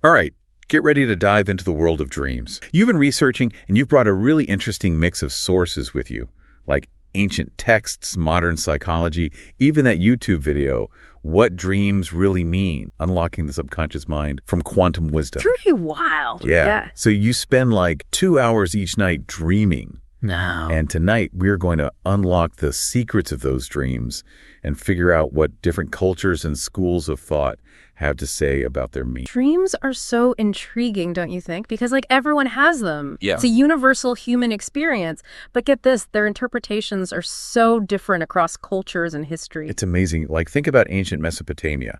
All right, get ready to dive into the world of dreams. You've been researching, and you've brought a really interesting mix of sources with you, like ancient texts, modern psychology, even that YouTube video, What Dreams Really Mean, Unlocking the Subconscious Mind from Quantum Wisdom. Pretty wild. Yeah. So you spend like 2 hours each night dreaming. No. And tonight, we're going to unlock the secrets of those dreams and figure out what different cultures and schools of thought have to say about their meaning. Dreams are so intriguing, don't you think? Because everyone has them. Yeah. It's a universal human experience. But get this, their interpretations are so different across cultures and history. It's amazing. Like, think about ancient Mesopotamia.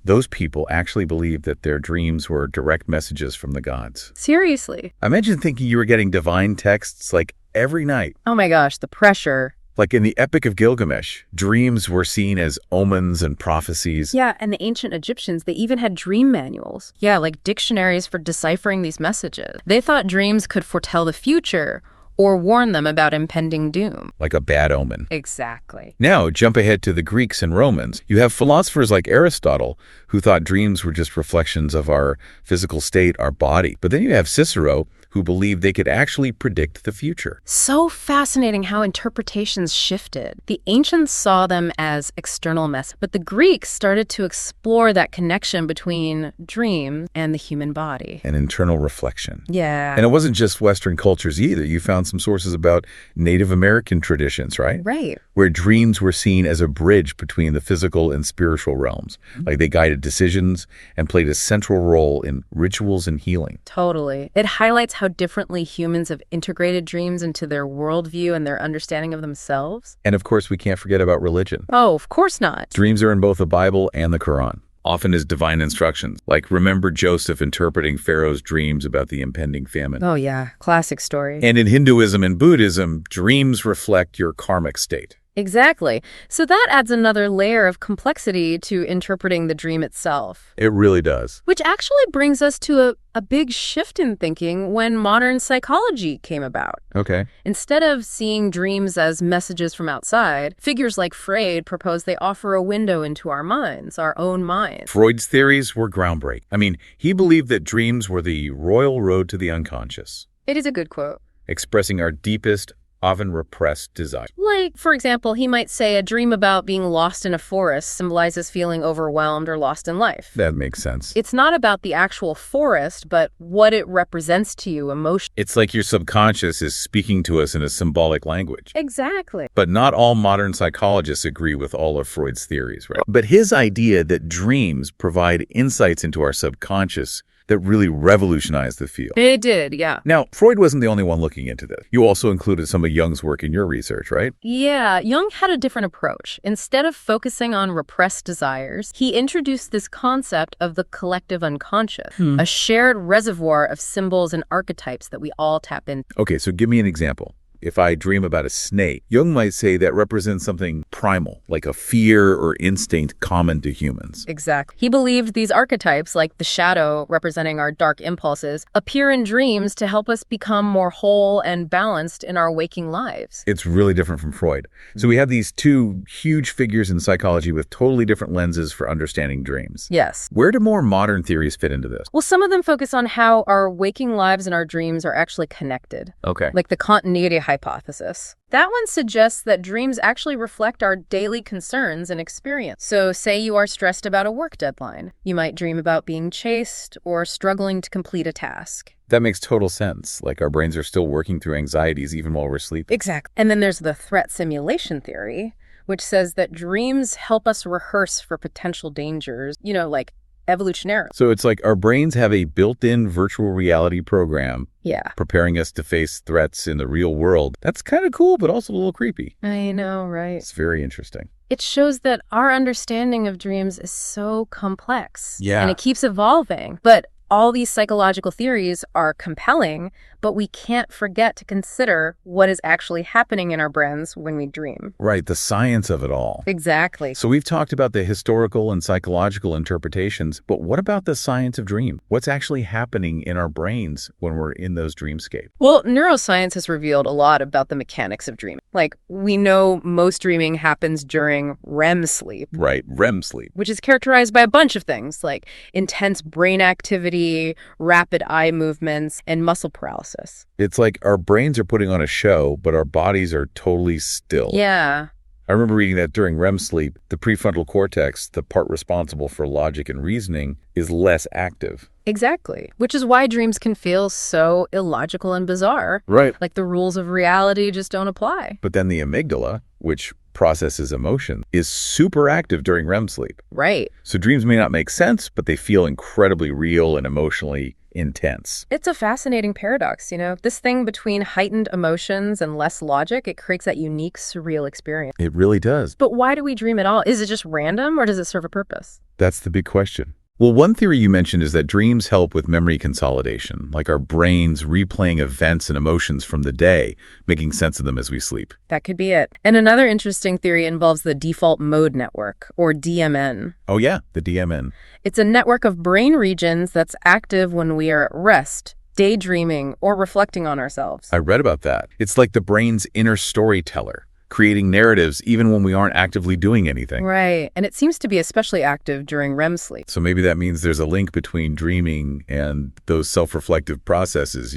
Those people actually believed that their dreams were direct messages from the gods. Seriously. Imagine thinking you were getting divine texts like every night. Oh my gosh, the pressure. Like in the Epic of Gilgamesh, dreams were seen as omens and prophecies. Yeah, and the ancient Egyptians, they even had dream manuals. Yeah, like dictionaries for deciphering these messages. They thought dreams could foretell the future or warn them about impending doom. Like a bad omen. Exactly. Now, jump ahead to the Greeks and Romans. You have philosophers like Aristotle, who thought dreams were just reflections of our physical state, our body. But then you have Cicero, who believed they could actually predict the future. So fascinating how interpretations shifted. The ancients saw them as external messages, but the Greeks started to explore that connection between dreams and the human body. An internal reflection. Yeah. And it wasn't just Western cultures either. You found some sources about Native American traditions, right? Right. Where dreams were seen as a bridge between the physical and spiritual realms. Like they guided decisions and played a central role in rituals and healing. Totally. It highlights how differently humans have integrated dreams into their worldview and their understanding of themselves. And of course, we can't forget about religion. Oh, of course not. Dreams are in both the Bible and the Quran, often as divine instructions. Like, remember Joseph interpreting Pharaoh's dreams about the impending famine. Oh, yeah. Classic story. And in Hinduism and Buddhism, dreams reflect your karmic state. Exactly. So that adds another layer of complexity to interpreting the dream itself. It really does. Which actually brings us to a big shift in thinking when modern psychology came about. Okay. Instead of seeing dreams as messages from outside, figures like Freud propose they offer a window into our minds, our own minds. Freud's theories were groundbreaking. I mean, he believed that dreams were the royal road to the unconscious, It is a good quote. expressing our deepest, often repressed desires. Like, for example, he might say a dream about being lost in a forest symbolizes feeling overwhelmed or lost in life. That makes sense. It's not about the actual forest, but what it represents to you emotionally. It's like your subconscious is speaking to us in a symbolic language. Exactly. But not all modern psychologists agree with all of Freud's theories, right? But his idea that dreams provide insights into our subconscious that really revolutionized the field. It did, yeah. Now, Freud wasn't the only one looking into this. You also included some of Jung's work in your research, right? Yeah, Jung had a different approach. Instead of focusing on repressed desires, he introduced this concept of the collective unconscious, a shared reservoir of symbols and archetypes that we all tap into. Okay, so give me an example. If I dream about a snake, Jung might say that represents something primal, like a fear or instinct common to humans. Exactly. He believed these archetypes, like the shadow representing our dark impulses, appear in dreams to help us become more whole and balanced in our waking lives. It's really different from Freud. So we have these two huge figures in psychology with totally different lenses for understanding dreams. Yes. Where do more modern theories fit into this? Well, some of them focus on how our waking lives and our dreams are actually connected. Okay. Like the continuity hypothesis. That one suggests that dreams actually reflect our daily concerns and experience. So say you are stressed about a work deadline. You might dream about being chased or struggling to complete a task. That makes total sense. Like our brains are still working through anxieties even while we're sleeping. Exactly. And then there's the threat simulation theory, which says that dreams help us rehearse for potential dangers, like evolutionary. So it's like our brains have a built-in virtual reality program preparing us to face threats in the real world. That's kind of cool, but also a little creepy. I know, right? It's very interesting. It shows that our understanding of dreams is so complex. Yeah. And it keeps evolving. But all these psychological theories are compelling, but we can't forget to consider what is actually happening in our brains when we dream. Right, the science of it all. Exactly. So we've talked about the historical and psychological interpretations, but what about the science of dream? What's actually happening in our brains when we're in those dreamscapes? Well, neuroscience has revealed a lot about the mechanics of dreaming. Like, we know most dreaming happens during REM sleep. Right, REM sleep. Which is characterized by a bunch of things, like intense brain activity, rapid eye movements, and muscle paralysis. It's like our brains are putting on a show, but our bodies are totally still. Yeah. I remember reading that during REM sleep, the prefrontal cortex, the part responsible for logic and reasoning, is less active. Exactly. Which is why dreams can feel so illogical and bizarre. Right. Like the rules of reality just don't apply. But then the amygdala, which processes emotion, is super active during REM sleep. Right. So dreams may not make sense, but they feel incredibly real and emotionally intense. It's a fascinating paradox, This thing between heightened emotions and less logic, it creates that unique, surreal experience. It really does. But why do we dream at all? Is it just random or does it serve a purpose? That's the big question. Well, one theory you mentioned is that dreams help with memory consolidation, like our brains replaying events and emotions from the day, making sense of them as we sleep. That could be it. And another interesting theory involves the default mode network, or DMN. Oh yeah, the DMN. It's a network of brain regions that's active when we are at rest, daydreaming, or reflecting on ourselves. I read about that. It's like the brain's inner storyteller, creating narratives even when we aren't actively doing anything. Right. And it seems to be especially active during REM sleep. So maybe that means there's a link between dreaming and those self-reflective processes,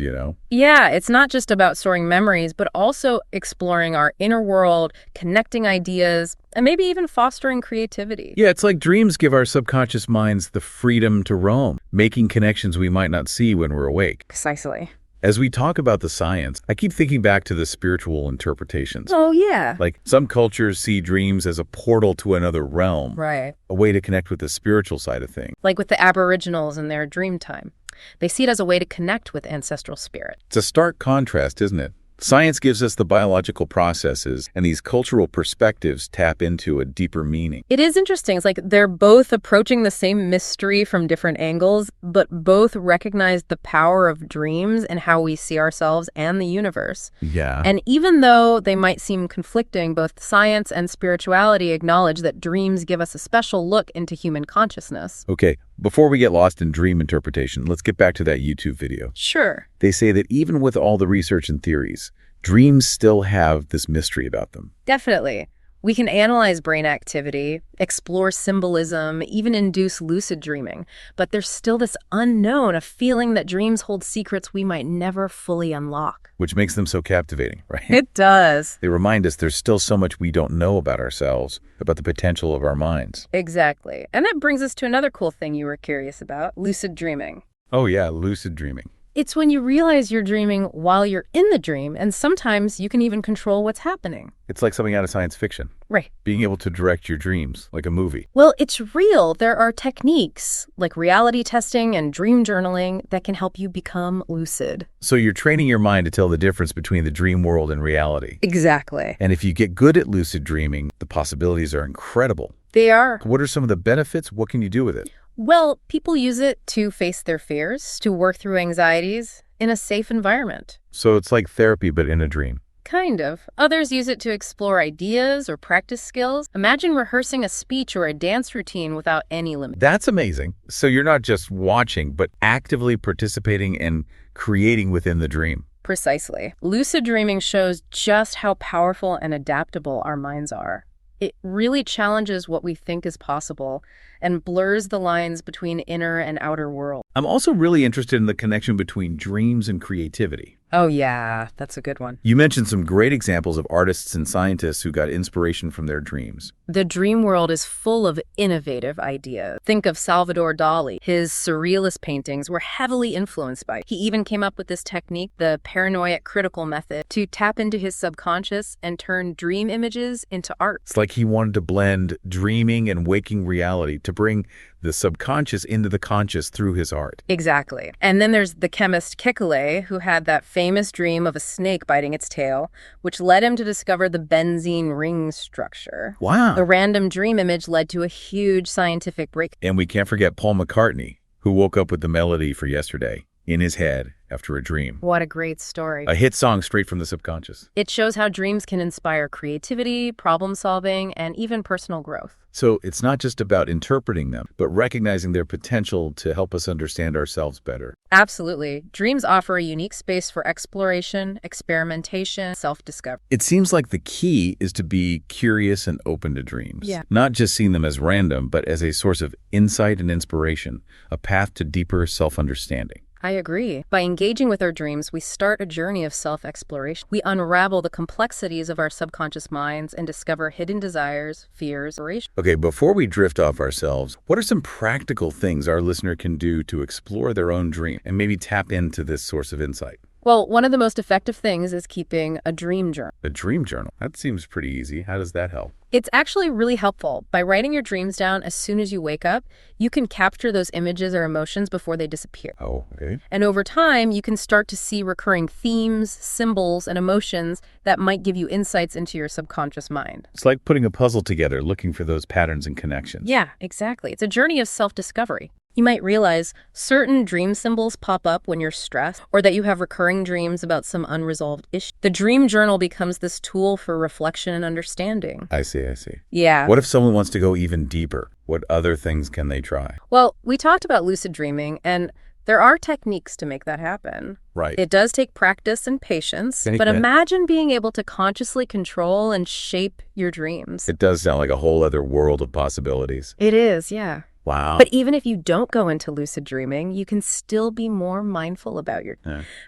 Yeah, it's not just about storing memories, but also exploring our inner world, connecting ideas, and maybe even fostering creativity. Yeah, it's like dreams give our subconscious minds the freedom to roam, making connections we might not see when we're awake. Precisely. As we talk about the science, I keep thinking back to the spiritual interpretations. Oh, yeah. Like some cultures see dreams as a portal to another realm. Right. A way to connect with the spiritual side of things. Like with the Aboriginals and their dream time. They see it as a way to connect with ancestral spirit. It's a stark contrast, isn't it? Science gives us the biological processes, and these cultural perspectives tap into a deeper meaning. It is interesting. It's like they're both approaching the same mystery from different angles, but both recognize the power of dreams and how we see ourselves and the universe. Yeah. And even though they might seem conflicting, both science and spirituality acknowledge that dreams give us a special look into human consciousness. Okay, before we get lost in dream interpretation, let's get back to that YouTube video. Sure. They say that even with all the research and theories, dreams still have this mystery about them. Definitely. We can analyze brain activity, explore symbolism, even induce lucid dreaming. But there's still this unknown, a feeling that dreams hold secrets we might never fully unlock. Which makes them so captivating, right? It does. They remind us there's still so much we don't know about ourselves, about the potential of our minds. Exactly. And that brings us to another cool thing you were curious about, lucid dreaming. Oh yeah, lucid dreaming. It's when you realize you're dreaming while you're in the dream, and sometimes you can even control what's happening. It's like something out of science fiction. Right. Being able to direct your dreams, like a movie. Well, it's real. There are techniques like reality testing and dream journaling that can help you become lucid. So you're training your mind to tell the difference between the dream world and reality. Exactly. And if you get good at lucid dreaming, the possibilities are incredible. They are. What are some of the benefits? What can you do with it? Well, people use it to face their fears, to work through anxieties in a safe environment. So it's like therapy, but in a dream. Kind of. Others use it to explore ideas or practice skills. Imagine rehearsing a speech or a dance routine without any limit. That's amazing. So you're not just watching, but actively participating and creating within the dream. Precisely. Lucid dreaming shows just how powerful and adaptable our minds are. It really challenges what we think is possible and blurs the lines between inner and outer world. I'm also really interested in the connection between dreams and creativity. Oh, yeah, that's a good one. You mentioned some great examples of artists and scientists who got inspiration from their dreams. The dream world is full of innovative ideas. Think of Salvador Dali. His surrealist paintings were heavily influenced by. He even came up with this technique, the paranoid critical method, to tap into his subconscious and turn dream images into art. It's like he wanted to blend dreaming and waking reality to bring the subconscious into the conscious through his art. Exactly. And then there's the chemist Kekulé, who had that famous dream of a snake biting its tail, which led him to discover the benzene ring structure. Wow. The random dream image led to a huge scientific breakthrough. And we can't forget Paul McCartney, who woke up with the melody for Yesterday. in his head after a dream. What a great story. A hit song straight from the subconscious. It shows how dreams can inspire creativity, problem solving, and even personal growth. So it's not just about interpreting them, but recognizing their potential to help us understand ourselves better. Absolutely. Dreams offer a unique space for exploration, experimentation, self-discovery. It seems like the key is to be curious and open to dreams. Yeah. Not just seeing them as random, but as a source of insight and inspiration, a path to deeper self-understanding. I agree. By engaging with our dreams, we start a journey of self-exploration. We unravel the complexities of our subconscious minds and discover hidden desires, fears, aspirations. Okay, before we drift off ourselves, what are some practical things our listener can do to explore their own dream and maybe tap into this source of insight? Well, one of the most effective things is keeping a dream journal. A dream journal? That seems pretty easy. How does that help? It's actually really helpful. By writing your dreams down as soon as you wake up, you can capture those images or emotions before they disappear. Oh, okay. And over time, you can start to see recurring themes, symbols, and emotions that might give you insights into your subconscious mind. It's like putting a puzzle together, looking for those patterns and connections. Yeah, exactly. It's a journey of self-discovery. You might realize certain dream symbols pop up when you're stressed, or that you have recurring dreams about some unresolved issue. The dream journal becomes this tool for reflection and understanding. I see. Yeah. What if someone wants to go even deeper? What other things can they try? Well, we talked about lucid dreaming, and there are techniques to make that happen. Right. It does take practice and patience, but imagine being able to consciously control and shape your dreams. It does sound like a whole other world of possibilities. It is, yeah. Wow. But even if you don't go into lucid dreaming, you can still be more mindful about your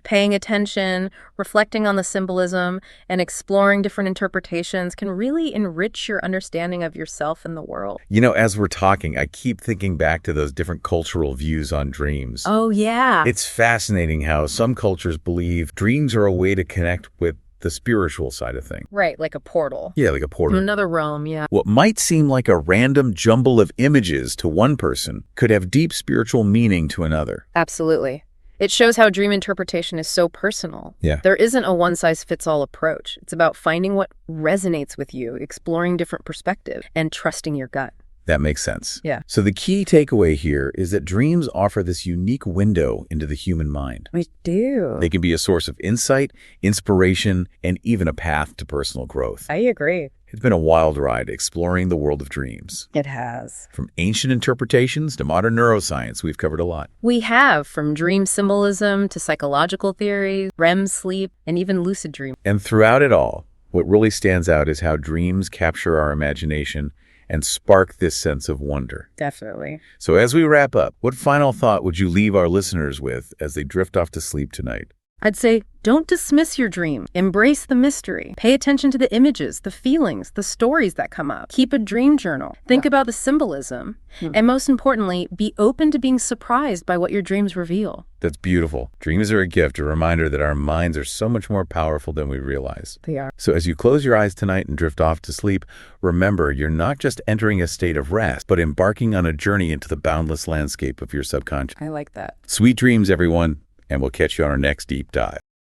paying attention, reflecting on the symbolism, and exploring different interpretations can really enrich your understanding of yourself and the world. You know, as we're talking, I keep thinking back to those different cultural views on dreams. Oh, yeah. It's fascinating how some cultures believe dreams are a way to connect with the spiritual side of things. Right, like a portal. Yeah, like a portal. Another realm, yeah. What might seem like a random jumble of images to one person could have deep spiritual meaning to another. Absolutely. It shows how dream interpretation is so personal. Yeah. There isn't a one-size-fits-all approach. It's about finding what resonates with you, exploring different perspectives, and trusting your gut. That makes sense. Yeah. So the key takeaway here is that dreams offer this unique window into the human mind. We do. They can be a source of insight, inspiration, and even a path to personal growth. I agree. It's been a wild ride exploring the world of dreams. It has. From ancient interpretations to modern neuroscience, we've covered a lot. We have, from dream symbolism to psychological theories, REM sleep, and even lucid dream. And throughout it all, what really stands out is how dreams capture our imagination and spark this sense of wonder. Definitely. So as we wrap up, what final thought would you leave our listeners with as they drift off to sleep tonight? I'd say, don't dismiss your dream. Embrace the mystery. Pay attention to the images, the feelings, the stories that come up. Keep a dream journal. Think about the symbolism. And most importantly, be open to being surprised by what your dreams reveal. That's beautiful. Dreams are a gift, a reminder that our minds are so much more powerful than we realize. They are. So as you close your eyes tonight and drift off to sleep, remember you're not just entering a state of rest, but embarking on a journey into the boundless landscape of your subconscious. I like that. Sweet dreams, everyone, and we'll catch you on our next deep dive.